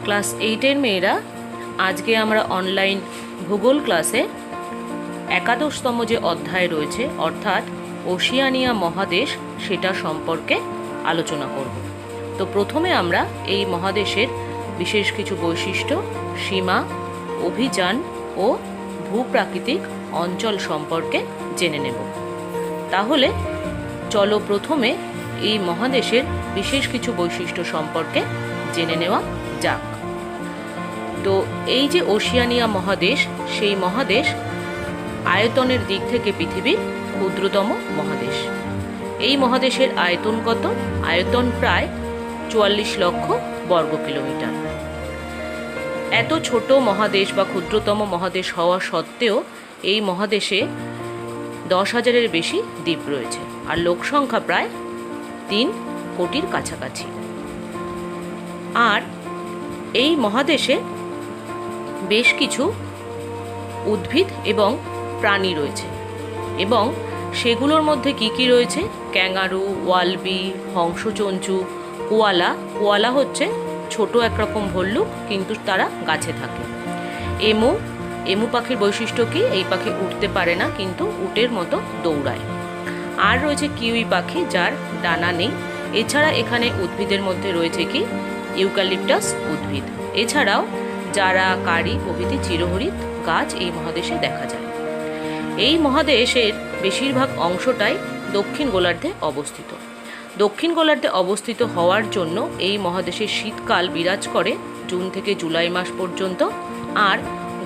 Class 8-এর মেয়েরা, আজকে আমরা অনলাইন ভূগোল ক্লাসে একাদশতম যে অধ্যায় রয়েছে অর্থাৎ ওশিয়ানিয়া মহাদেশ সেটা সম্পর্কে আলোচনা করব। তো প্রথমে আমরা এই মহাদেশের বিশেষ কিছু বৈশিষ্ট্য, সীমা, অভিযান ও ভূপ্রাকৃতিক অঞ্চল সম্পর্কে জেনে নেব। তাহলে চলো প্রথমে এই মহাদেশের বিশেষ কিছু বৈশিষ্ট্য সম্পর্কে জেনে নেওয়া যাক। তো এই যে ওশিয়ানিয়া মহাদেশ, সেই মহাদেশ আয়তনের দিক থেকে পৃথিবীর ক্ষুদ্রতম মহাদেশ। এই মহাদেশের আয়তন কত? আয়তন প্রায় 44 লক্ষ বর্গ কিলোমিটার। এত ছোট মহাদেশ বা ক্ষুদ্রতম মহাদেশ হওয়া সত্ত্বেও এই মহাদেশে 10,000-এর বেশি দ্বীপ রয়েছে, আর লোক সংখ্যা প্রায় 3 কোটির কাছাকাছি। আর এই মহাদেশে বেশ কিছু উদ্ভিদ এবং প্রাণী রয়েছে, এবং সেগুলোর মধ্যে কি কি রয়েছে? ক্যাঙ্গারু, ওয়ালবি, হংসচঞ্চু, কোয়ালা হচ্ছে ছোট একরকম ভল্লুক, কিন্তু তারা গাছে থাকে। এমু পাখির বৈশিষ্ট্য কি? এই পাখি উঠতে পারে না, কিন্তু উটের মতো দৌড়ায়। আর রয়েছে কিউই পাখি, যার ডানা নেই। এছাড়া এখানে উদ্ভিদের মধ্যে রয়েছে কি? ইউক্যালিপটাস উদ্ভিদ। এছাড়াও জারা, কারি প্রভৃতি চিরহরিৎ গাছ এই মহাদেশে দেখা যায়। এই মহাদেশের বেশিরভাগ অংশটাই দক্ষিণ গোলার্ধে অবস্থিত। দক্ষিণ গোলার্ধে অবস্থিত হওয়ার জন্য এই মহাদেশে শীতকাল বিরাজ করে জুন থেকে জুলাই মাস পর্যন্ত, আর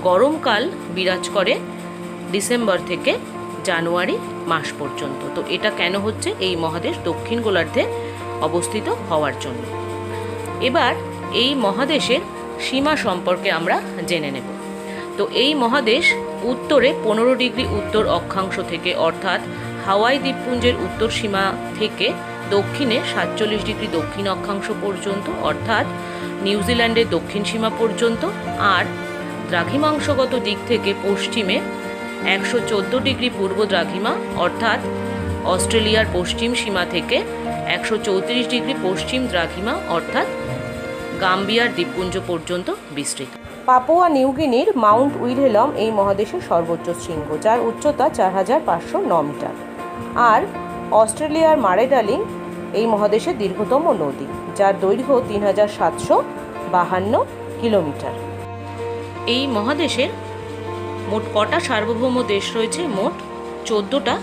গরমকাল বিরাজ করে ডিসেম্বর থেকে জানুয়ারি মাস পর্যন্ত। তো এটা কেন হচ্ছে? এই মহাদেশ দক্ষিণ গোলার্ধে অবস্থিত হওয়ার জন্য। এবার এই মহাদেশের সীমা সম্পর্কে আমরা জেনে নেব। তো এই মহাদেশ উত্তরে 15 ডিগ্রি উত্তর অক্ষাংশ থেকে, অর্থাৎ হাওয়াই দ্বীপপুঞ্জের উত্তর সীমা থেকে দক্ষিণে 47 ডিগ্রি দক্ষিণ অক্ষাংশ পর্যন্ত, অর্থাৎ নিউজিল্যান্ডের দক্ষিণ সীমা পর্যন্ত, আর দ্রাঘিমাংশগত দিক থেকে পশ্চিমে 114 ডিগ্রি পূর্ব দ্রাঘিমা, অর্থাৎ অস্ট্রেলিয়ার পশ্চিম সীমা থেকে 134 ডিগ্রি পশ্চিম দ্রাঘিমা, অর্থাৎ গাম্বিয়ার দ্বীপপুঞ্জ পর্যন্ত বিস্তৃত। পাপুয়া নিউগিনির মাউন্ট উইলহেলম এই মহাদেশের সর্বোচ্চ শৃঙ্গ, যার উচ্চতা 4,509 মিটার। আর অস্ট্রেলিয়ার মারেডালিং এই মহাদেশের দীর্ঘতম নদী, যার দৈর্ঘ্য 3,752 কিলোমিটার। এই মহাদেশের মোট কটা সার্বভৌম দেশ রয়েছে? মোট 14টা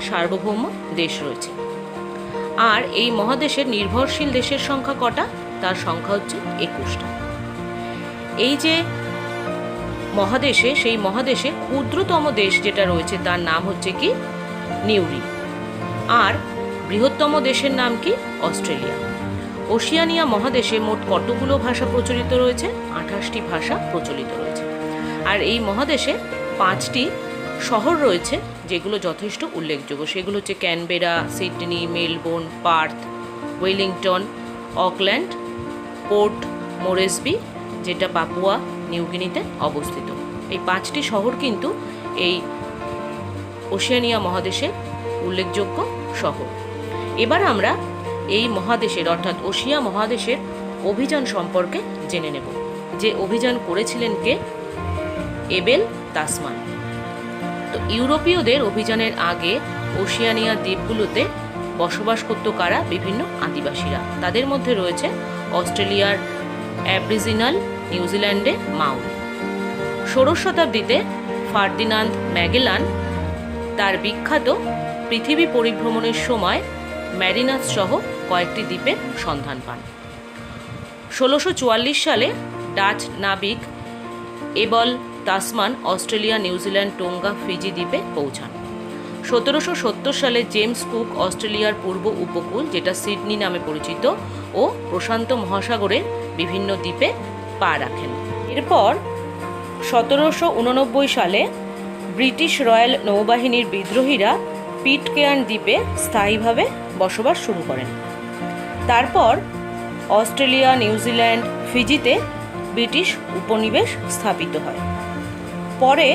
সার্বভৌম দেশ রয়েছে। আর এই মহাদেশের নির্ভরশীল দেশের সংখ্যা কটা? তার সংখ্যা হচ্ছে 21টা। এই যে মহাদেশে, সেই মহাদেশে ক্ষুদ্রতম দেশ যেটা রয়েছে তার নাম হচ্ছে কি? নিউরি। আর বৃহত্তম দেশের নাম কি? অস্ট্রেলিয়া। ওশিয়ানিয়া মহাদেশে মোট কতগুলো ভাষা প্রচলিত রয়েছে? 28টি ভাষা প্রচলিত রয়েছে। আর এই মহাদেশে 5টি শহর রয়েছে যেগুলো যথেষ্ট উল্লেখযোগ্য। সেগুলো হচ্ছে Canberra, Sydney, Melbourne, Perth, Wellington, Auckland, Port Moresby, যেটা পাপুয়া নিউগিনিতে অবস্থিত। এই 5টি শহর কিন্তু এই ওশিয়ানিয়া মহাদেশের উল্লেখযোগ্য শহর। এবার আমরা এই মহাদেশের অর্থাৎ ওশিয়া মহাদেশের অভিযান সম্পর্কে জেনে নেব। যে অভিযান করেছিলেন কে? Able Tasman. তো ইউরোপীয়দের অভিযানের আগে ওশিয়ানিয়া দ্বীপগুলোতে বসবাস করত কারা? বিভিন্ন আদিবাসীরা। তাদের মধ্যে রয়েছে অস্ট্রেলিয়ার অ্যাবরিজিনাল, নিউজিল্যান্ডে মাউরি। 16 শতাব্দীতে ফার্দিনান্দ ম্যাগেলান তার বিখ্যাত পৃথিবী পরিভ্রমণের সময় ম্যারিনাস সহ কয়েকটি দ্বীপের সন্ধান পান। 1644 সালে ডাচ নাবিক Abel Tasman Australia, New Zealand, Tonga, Fiji দ্বীপে পৌঁছান। 1770 সালে জেমস কুক অস্ট্রেলিয়ার পূর্ব উপকূল, যেটা সিডনি নামে পরিচিত, ও প্রশান্ত মহাসাগরের বিভিন্ন দ্বীপে পা রাখেন। এরপর 1789 সালে ব্রিটিশ রয়্যাল নৌবাহিনীর বিদ্রোহীরা পিটকেয়ার্ন দ্বীপে স্থায়ীভাবে বসবাস শুরু করেন। তারপর অস্ট্রেলিয়া, নিউজিল্যান্ড, ফিজিতে ব্রিটিশ উপনিবেশ স্থাপিত হয়। পরে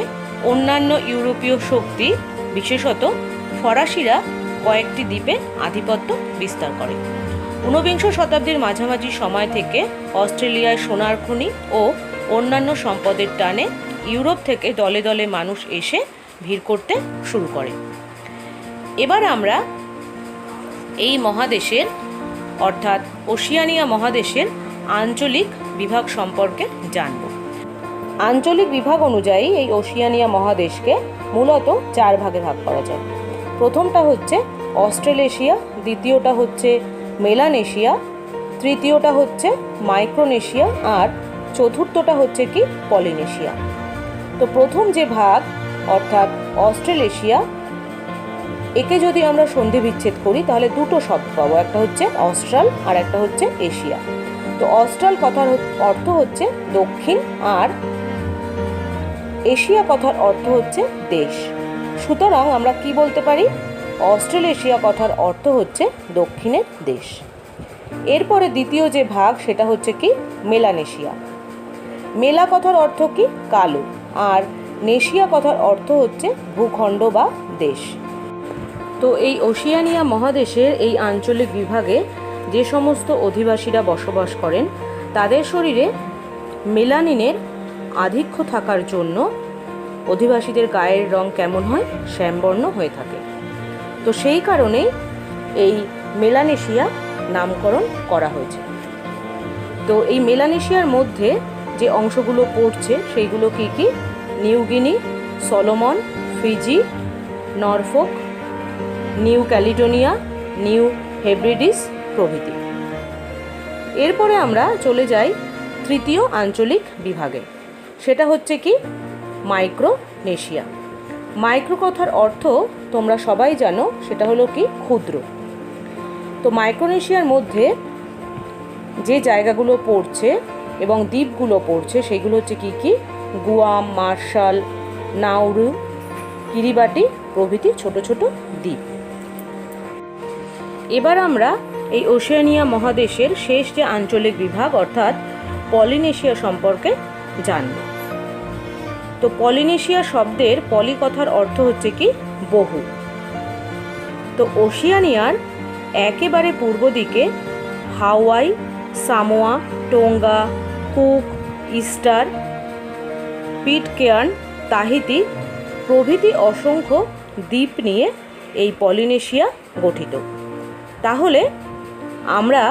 অন্যান্য ইউরোপীয় শক্তি, বিশেষত ফরাসিরা কয়েকটি দ্বীপে আধিপত্য বিস্তার করে। ঊনবিংশ শতাব্দীর মাঝামাঝি সময় থেকে অস্ট্রেলিয়ায় সোনার খনি ও অন্যান্য সম্পদের টানে ইউরোপ থেকে দলে দলে মানুষ এসে ভিড় করতে শুরু করে। এবার আমরা এই মহাদেশের অর্থাৎ ওশিয়ানিয়া মহাদেশের আঞ্চলিক বিভাগ সম্পর্কে জানব। আঞ্চলিক বিভাগ অনুযায়ী এই ওশিয়ানিয়া মহাদেশকে মূলত 4 ভাগে ভাগ করা যায়। প্রথমটা হচ্ছে অস্ট্রেলেশিয়া, দ্বিতীয়টা হচ্ছে মেলানেশিয়া, তৃতীয়টা হচ্ছে মাইক্রোনেশিয়া আর চতুর্থটা হচ্ছে কি পলিনেশিয়া। তো প্রথম যে ভাগ অর্থাৎ অস্ট্রেলেশিয়া, একে যদি আমরা সন্ধি বিচ্ছেদ করি তাহলে দুটো শব্দ পাবো, একটা হচ্ছে অস্ট্রাল আর একটা হচ্ছে এশিয়া। তো অস্ট্রাল কথার অর্থ হচ্ছে দক্ষিণ আর এশিয়া কথার অর্থ হচ্ছে দেশ। সুতরাং আমরা কি বলতে পারি, অস্ট্রেলেশিয়া কথার অর্থ হচ্ছে দক্ষিণের দেশ। এরপরে দ্বিতীয় যে ভাগ সেটা হচ্ছে কি মেলানেশিয়া। মেলা কথার অর্থ কি কালো, আর নেশিয়া কথার অর্থ হচ্ছে ভূখণ্ড বা দেশ। তো এই ওশিয়ানিয়া মহাদেশের এই আঞ্চলিক বিভাগে যে সমস্ত অধিবাসীরা বসবাস করেন তাদের শরীরে মেলানিনের আধিক্য থাকার জন্য অধিবাসীদের গায়ের রং কেমন হয়, শ্যামবর্ণ হয়ে থাকে। তো সেই কারণেই এই মেলানেশিয়া নামকরণ করা হয়েছে। তো এই মেলানেশিয়ার মধ্যে যে অংশগুলো পড়ছে সেইগুলো কি কি, New Guinea, Solomon, Fiji, Norfolk, New Caledonia, New Hebrides প্রভৃতি। এরপরে আমরা চলে যাই তৃতীয় আঞ্চলিক বিভাগে, সেটা হচ্ছে কি মাইক্রোনেশিয়া। মাইক্রো কথার অর্থ তোমরা সবাই জানো, সেটা হলো কি ক্ষুদ্র। তো মাইক্রোনেশিয়ার মধ্যে যে জায়গাগুলো পড়ছে এবং দ্বীপগুলো পড়ছে সেগুলো হচ্ছে কি কি, গুয়াম, মার্শাল, নাউরু, কিরিবাটি প্রভৃতি ছোট ছোট দ্বীপ। এবার আমরা এই ওশেনিয়া মহাদেশের শেষ যে আঞ্চলিক বিভাগ অর্থাৎ পলিনেশিয়া সম্পর্কে জানব। তো পলিনেশিয়া শব্দের পলি কথার অর্থ হচ্ছে কি বহু। তো ওশিয়ানিয়ার একেবারে পূর্ব দিকে Hawaii, Samoa, Tonga, Cook, Easter, Pitcairn, Tahiti প্রভৃতি অসংখ্য দ্বীপ নিয়ে এই পলিনেশিয়া গঠিত। তাহলে আমরা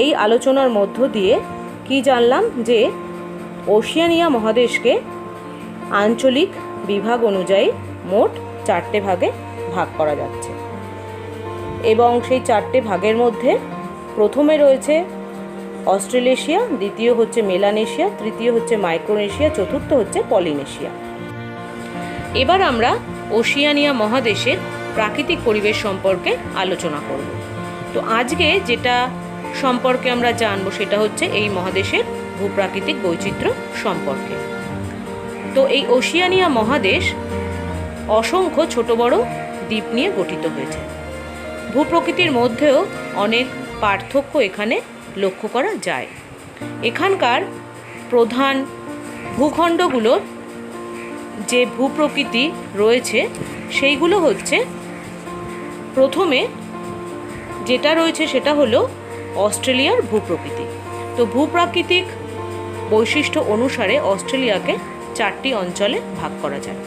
এই আলোচনার মধ্য দিয়ে কি জানলাম, যে ওশিয়ানিয়া মহাদেশকে আঞ্চলিক বিভাগ অনুযায়ী মোট 4টে ভাগে ভাগ করা যাচ্ছে এবং সেই 4টে ভাগের মধ্যে প্রথমে রয়েছে অস্ট্রেলেশিয়া, দ্বিতীয় হচ্ছে মেলানেশিয়া, তৃতীয় হচ্ছে মাইক্রোনেশিয়া, চতুর্থ হচ্ছে পলিনেশিয়া। এবার আমরা ওশিয়ানিয়া মহাদেশের প্রাকৃতিক পরিবেশ সম্পর্কে আলোচনা করব। তো আজকে যেটা সম্পর্কে আমরা জানবো সেটা হচ্ছে এই মহাদেশের ভূপ্রাকৃতিক বৈচিত্র্য সম্পর্কে। তো এই ওশিয়ানিয়া মহাদেশ অসংখ্য ছোট বড় দ্বীপ নিয়ে গঠিত হয়েছে। ভূপ্রকৃতির মধ্যেও অনেক পার্থক্য এখানে লক্ষ্য করা যায়। এখানকার প্রধান ভূখণ্ডগুলোর যে ভূপ্রকৃতি রয়েছে সেইগুলো হচ্ছে, প্রথমে যেটা রয়েছে সেটা হলো অস্ট্রেলিয়ার ভূপ্রকৃতি। তো ভূপ্রাকৃতিক বৈশিষ্ট্য অনুসারে অস্ট্রেলিয়াকে 4টি অঞ্চলে ভাগ করা যায়।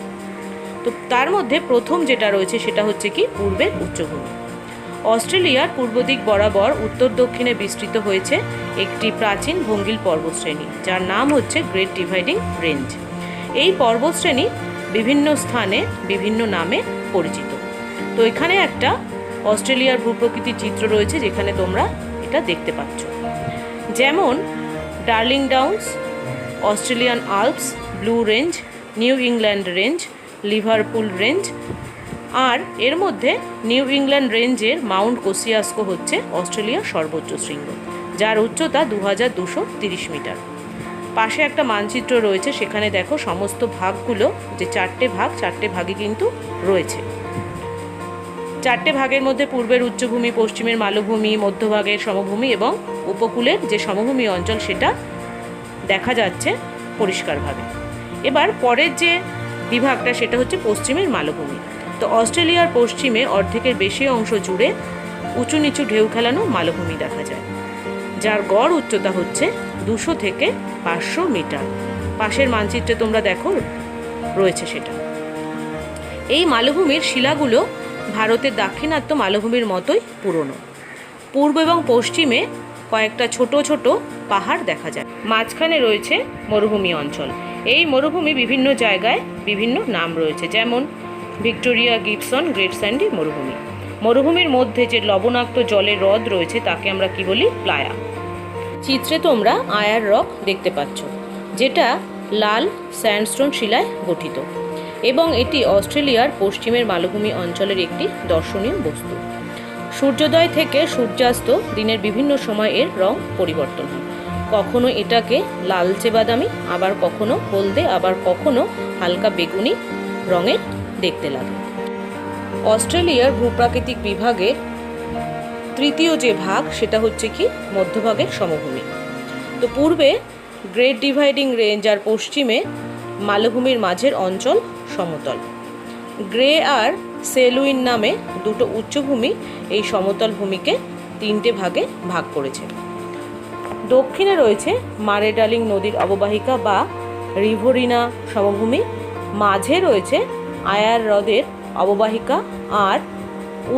তো তার মধ্যে প্রথম যেটা রয়েছে সেটা হচ্ছে কি পূর্বের উচ্চভূমি। অস্ট্রেলিয়ার পূর্ব দিক বরাবর উত্তর দক্ষিণে বিস্তৃত হয়েছে একটি প্রাচীন ভঙ্গিল পর্বতশ্রেণী, যার নাম হচ্ছে গ্রেট ডিভাইডিং রেঞ্জ। এই পর্বতশ্রেণী বিভিন্ন স্থানে বিভিন্ন নামে পরিচিত। তো এখানে একটা অস্ট্রেলিয়ার ভূপ্রকৃতির চিত্র রয়েছে, যেখানে তোমরা এটা দেখতে পাচ্ছ। যেমন Darling Downs, Australian Alps, Blue Range, New England Range, Liverpool Range, আর এর মধ্যে নিউ ইংল্যান্ড রেঞ্জের মাউন্ট কোসিয়াস্কো হচ্ছে অস্ট্রেলিয়ার সর্বোচ্চ শৃঙ্গ, যার উচ্চতা 2230 মিটার। পাশে একটা মানচিত্র রয়েছে, সেখানে দেখো সমস্ত ভাগগুলো, যে 4টে ভাগে কিন্তু রয়েছে। 4টে ভাগের মধ্যে পূর্বের উচ্চভূমি, পশ্চিমের মালভূমি, মধ্যভাগের সমভূমি এবং উপকূলের যে সমভূমি অঞ্চল সেটা দেখা যাচ্ছে পরিষ্কারভাবে। এবার পরের যে বিভাগটা সেটা হচ্ছে পশ্চিমের মালভূমি। তো অস্ট্রেলিয়ার পশ্চিমে অর্ধেকের বেশি অংশ জুড়ে উঁচু নিচু ঢেউ খেলানো মালভূমি দেখা যায়, যার গড় উচ্চতা হচ্ছে 200 থেকে 500 মিটার। পাশের মানচিত্রে তোমরা দেখো রয়েছে সেটা। এই মালভূমির শিলাগুলো ভারতের দাক্ষিণাত্য মালভূমির মতোই পুরনো। পূর্ব এবং পশ্চিমে কয়েকটা ছোট ছোট পাহাড় দেখা যায়, মাঝখানে রয়েছে মরুভূমি অঞ্চল। এই মরুভূমি বিভিন্ন জায়গায় বিভিন্ন নাম রয়েছে, যেমন ভিক্টোরিয়া গিবসন গ্রেট স্যান্ডি মরুভূমি। মরুভূমির মধ্যে যে লবণাক্ত জলের হ্রদ রয়েছে তাকে আমরা কি বলি? প্লায়া। চিত্রে তোমরা আয়ার রক দেখতে পাচ্ছ, যেটা লাল স্যান্ডস্টোন শিলায় গঠিত এবং এটি অস্ট্রেলিয়ার পশ্চিমের মালভূমি অঞ্চলের একটি দর্শনীয় বস্তু। সূর্যোদয় থেকে সূর্যাস্ত দিনের বিভিন্ন সময় এর রং পরিবর্তন হয়। কখনো এটাকে লালচে বাদামি, আবার কখনো হলদে, আবার কখনো হালকা বেগুনি রঙের দেখতে লাগে। অস্ট্রেলিয়ার ভূপ্রাকৃতিক বিভাগের তৃতীয় যে ভাগ সেটা হচ্ছে কি মধ্যভাগের সমভূমি। তো পূর্বে গ্রেট ডিভাইডিং রেঞ্জ আর পশ্চিমে মালভূমির মাঝের অঞ্চল সমতল। গ্রে আর সেলুইন নামে দুটো উচ্চভূমি এই সমতল ভূমিকে 3টে ভাগে ভাগ করেছে। দক্ষিণে রয়েছে মারে ডার্লিং নদীর অববাহিকা বা রিভোরিনা সমভূমি, মাঝে রয়েছে আয়ার হ্রদের অববাহিকা, আর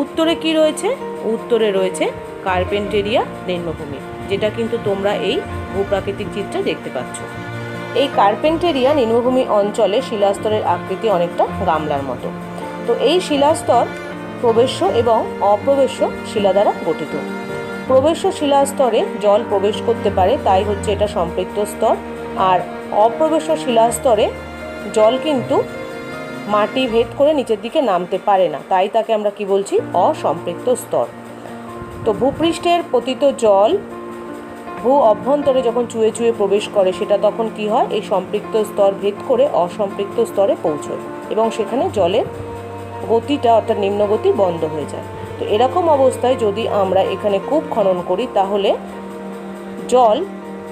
উত্তরে কি রয়েছে? উত্তরে রয়েছে কার্পেন্টেরিয়া নিম্নভূমি, যেটা কিন্তু তোমরা এই ভূপ্রাকৃতিক চিত্রে দেখতে পাচ্ছ। এই কার্পেন্টেরিয়া নিম্নভূমি অঞ্চলে শিলাস্তরের আকৃতি অনেকটা গামলার মতো। তো এই শিলাস্তর প্রবেশ্য এবং অপ্রবেশ্য শিলা দ্বারা গঠিত। প্রবেশ্য শিলাস্তরে জল প্রবেশ করতে পারে, তাই হচ্ছে এটা সম্পৃক্ত স্তর, আর অপ্রবেশ্য শিলাস্তরে জল কিন্তু মাটি ভেদ করে নিচের দিকে নামতে পারে না, তাই তাকে আমরা কি বলছি? অসম্পৃক্ত স্তর। তো ভূপৃষ্ঠের পতিত জল ভূ অভ্যন্তরে যখন চুয়ে চুয়ে প্রবেশ করে সেটা তখন কি হয়? এই সম্পৃক্ত স্তর ভেদ করে অসম্পৃক্ত স্তরে পৌঁছয় এবং সেখানে জলের গতিটা অর্থাৎ নিম্নগতি বন্ধ হয়ে যায়। তো এরকম অবস্থায় যদি আমরা এখানে কূপ খনন করি তাহলে জল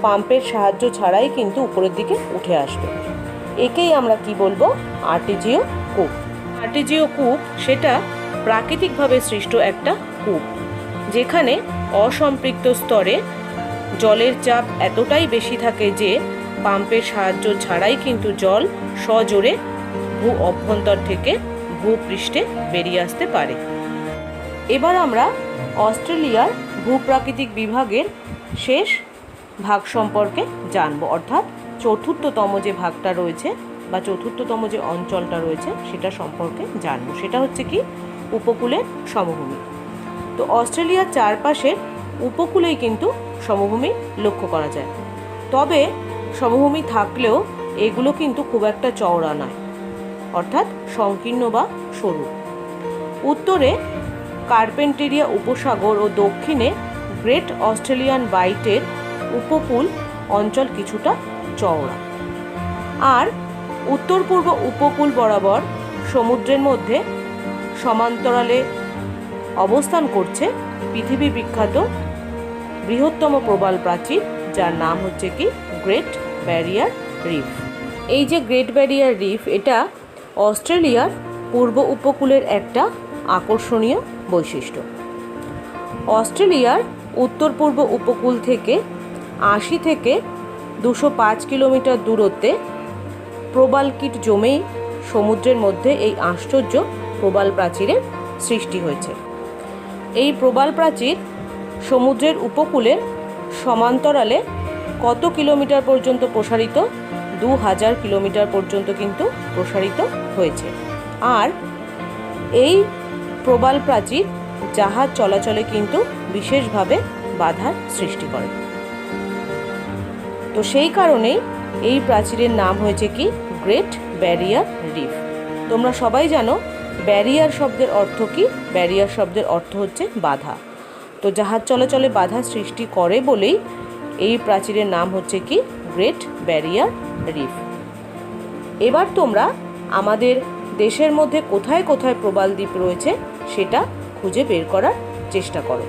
পাম্পের সাহায্য ছাড়াই কিন্তু উপরের দিকে উঠে আসবে। একেই আমরা কি বলবো? আর্টিজিও কূপ। আর্টিজিও কূপ সেটা প্রাকৃতিকভাবে সৃষ্ট একটা কূপ, যেখানে অসম্পৃক্ত স্তরে জলের চাপ এতটাই বেশি থাকে যে পাম্পের সাহায্য ছাড়াই কিন্তু জল সজোরে ভূ অভ্যন্তর থেকে ভূপৃষ্ঠে বেরিয়ে আসতে পারে। এবার আমরা অস্ট্রেলিয়ার ভূপ্রাকৃতিক বিভাগের শেষ ভাগ সম্পর্কে জানব, অর্থাৎ চতুর্থতম যে ভাগটা রয়েছে বা চতুর্থতম যে অঞ্চলটা রয়েছে সেটা সম্পর্কে জানব। সেটা হচ্ছে কি? উপকূলের সমভূমি। তো অস্ট্রেলিয়ার চারপাশের উপকূলেই কিন্তু সমভূমি লক্ষ্য করা যায়, তবে সমভূমি থাকলেও এগুলো কিন্তু খুব একটা চওড়া নয়, অর্থাৎ সংকীর্ণ বা সরু। উত্তরে কার্পেন্টেরিয়া উপসাগর ও দক্ষিণে গ্রেট অস্ট্রেলিয়ান বাইটের উপকূল অঞ্চল কিছুটা চওড়া, আর উত্তর পূর্ব উপকূল বরাবর সমুদ্রের মধ্যে সমান্তরালে অবস্থান করছে পৃথিবী বিখ্যাত বৃহত্তম প্রবাল প্রাচীর, যার নাম হচ্ছে কি গ্রেট ব্যারিয়ার রিফ। এই যে গ্রেট ব্যারিয়ার রিফ, এটা অস্ট্রেলিয়ার পূর্ব উপকূলের একটা আকর্ষণীয় বৈশিষ্ট্য। অস্ট্রেলিয়ার উত্তর পূর্ব উপকূল থেকে 80 থেকে 205 কিলোমিটার দূরত্বে প্রবাল কীট জমেই সমুদ্রের মধ্যে এই আশ্চর্য প্রবাল প্রাচীরের সৃষ্টি হয়েছে। এই প্রবাল প্রাচীর সমুদ্রের উপকূলের সমান্তরালে কত কিলোমিটার পর্যন্ত প্রসারিত? 2000 কিলোমিটার পর্যন্ত কিন্তু প্রসারিত হয়েছে। আর এই প্রবাল প্রাচীর জাহাজ চলাচলে কিন্তু বিশেষভাবে বাধার সৃষ্টি করে। তো সেই কারণেই এই প্রাচীরের নাম হয়েছে কি গ্রেট ব্যারিয়ার রিফ। তোমরা সবাই জানো ব্যারিয়ার শব্দের অর্থ কি? ব্যারিয়ার শব্দের অর্থ হচ্ছে বাধা। তো জাহাজ চলাচলে বাধা সৃষ্টি করে বলেই এই প্রাচীরের নাম হচ্ছে কি গ্রেট ব্যারিয়ার রিফ। এবার তোমরা আমাদের দেশের মধ্যে কোথায় কোথায় প্রবাল দ্বীপ রয়েছে সেটা খুঁজে বের করার চেষ্টা করো।